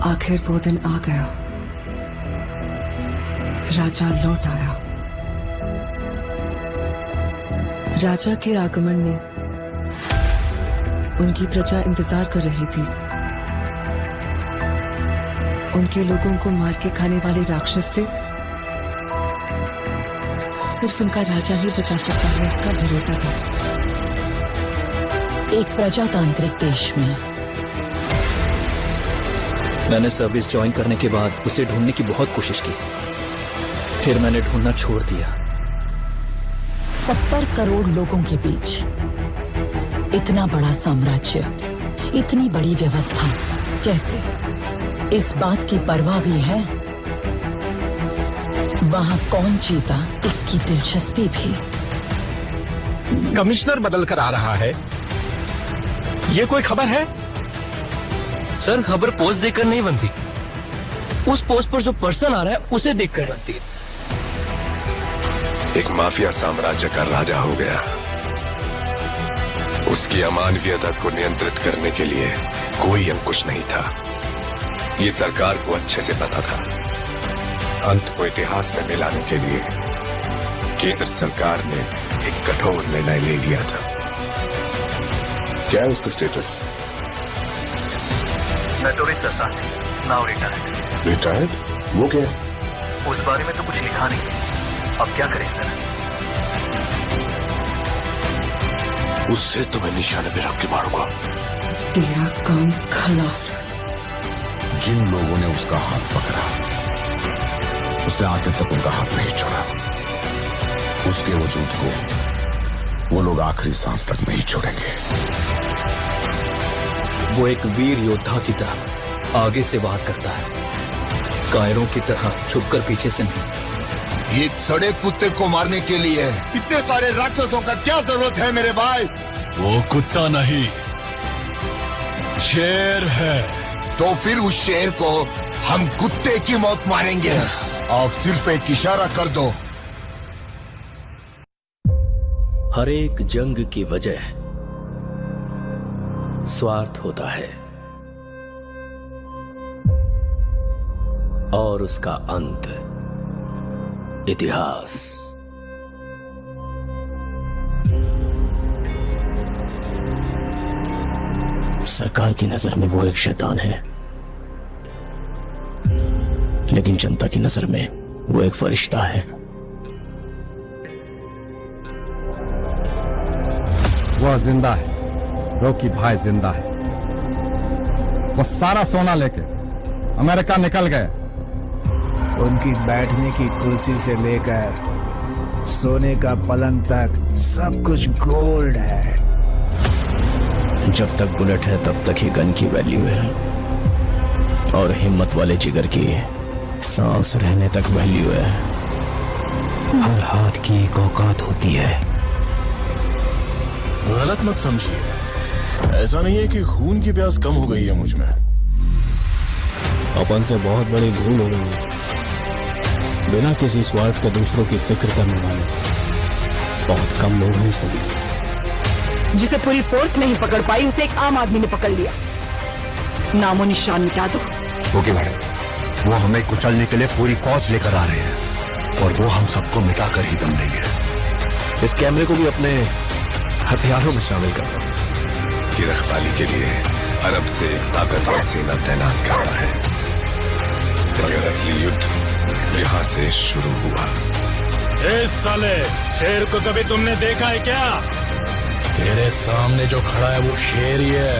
आखिर वो दिन आ गया। राजा लौट आया। राजा के आगमन में उनकी प्रजा इंतजार कर रही थी। उनके लोगों को मार के खाने वाले राक्षस से सिर्फ उनका राजा ही बचा सकता है, इसका भरोसा था। एक प्रजातांत्रिक देश में मैंने सर्विस ज्वाइन करने के बाद उसे ढूंढने की बहुत कोशिश की, फिर मैंने ढूंढना छोड़ दिया। 70 करोड़ लोगों के बीच इतना बड़ा साम्राज्य, इतनी बड़ी व्यवस्था, कैसे? इस बात की परवाह भी है वहां कौन जीता, इसकी दिलचस्पी भी। कमिश्नर बदल कर आ रहा है, ये कोई खबर है? सर, खबर पोस्ट देखकर नहीं बनती, उस पोस्ट पर जो पर्सन आ रहा है उसे देखकर बनती है। एक माफिया साम्राज्य का राजा हो गया। उसकी अमानवीयता को नियंत्रित करने के लिए कोई अंकुश नहीं था। ये सरकार को अच्छे से पता था। अंत को इतिहास में मिलाने के लिए केंद्र सरकार ने एक कठोर निर्णय ले लिया था। क्या है उसका status? Notorious assassin, now retired. Retired? वो क्या? उस बारे में तो कुछ लिखा नहीं। अब क्या करें सर? उससे तो मैं निशाने पे रख के मारूंगा। तेरा काम खलास। जिन लोगों ने उसका हाथ पकड़ा, उसने आखिर तक उनका हाथ नहीं छोड़ा। उसके वजूद को वो लोग आखिरी सांस तक नहीं छोड़ेंगे। वो एक वीर योद्धा की तरह आगे से वार करता है, कायरों की तरह छुपकर पीछे से नहीं। एक सड़े कुत्ते को मारने के लिए इतने सारे राक्षसों का क्या जरूरत है मेरे भाई? वो कुत्ता नहीं, शेर है। तो फिर उस शेर को हम कुत्ते की मौत मारेंगे। आप सिर्फ एक इशारा कर दो। हर एक जंग की वजह स्वार्थ होता है और उसका अंत इतिहास। सरकार की नजर में वो एक शैतान है, लेकिन जनता की नजर में वो एक फरिश्ता है। वह जिंदा है, रॉकी भाई जिंदा है। वो सारा सोना लेके अमेरिका निकल गए। उनकी बैठने की कुर्सी से लेकर सोने का पलंग तक सब कुछ गोल्ड है। जब तक बुलेट है तब तक ही गन की वैल्यू है, और हिम्मत वाले जिगर की सांस रहने तक वैल्यू है। हर हाथ की एक औकात होती है। गलत मत समझिए, ऐसा नहीं है कि खून की प्यास कम हो गई है मुझ में। अपन से बहुत बड़ी भूल हो गई है। बिना किसी स्वार्थ के दूसरों की फिक्र करने वाले बहुत कम लोग हैं इस दुनिया। जिसे पूरी फोर्स नहीं पकड़ पाई, उसे एक आम आदमी ने पकड़ लिया। नामो निशान मिटा दो। ओके मैडम, वो हमें कुचलने के लिए पूरी फौज लेकर आ रहे हैं और वो हम सबको मिटाकर ही दम देंगे। इस कैमरे को भी अपने हथियारों में शामिल कर दो। की रखवाली के लिए अरब से एक ताकतवर सेना तैनात करना है, मगर असली युद्ध यहाँ से शुरू हुआ। इस साले शेर को कभी तुमने देखा है क्या? तेरे सामने जो खड़ा है वो शेर ही है।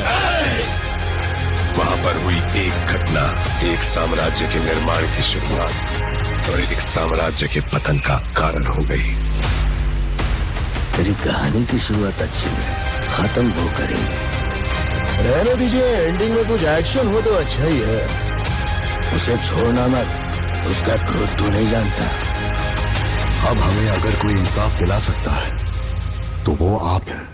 वहाँ पर हुई एक घटना एक साम्राज्य के निर्माण की शुरुआत और एक साम्राज्य के पतन का कारण हो गई। तेरी कहानी की शुरुआत अच्छी है, खत्म वो करेंगे। रहने दीजिए, एंडिंग में कुछ एक्शन हो तो अच्छा ही है। उसे छोड़ना मत, उसका क्रोध तू नहीं जानता। अब हमें अगर कोई इंसाफ दिला सकता है तो वो आप हैं।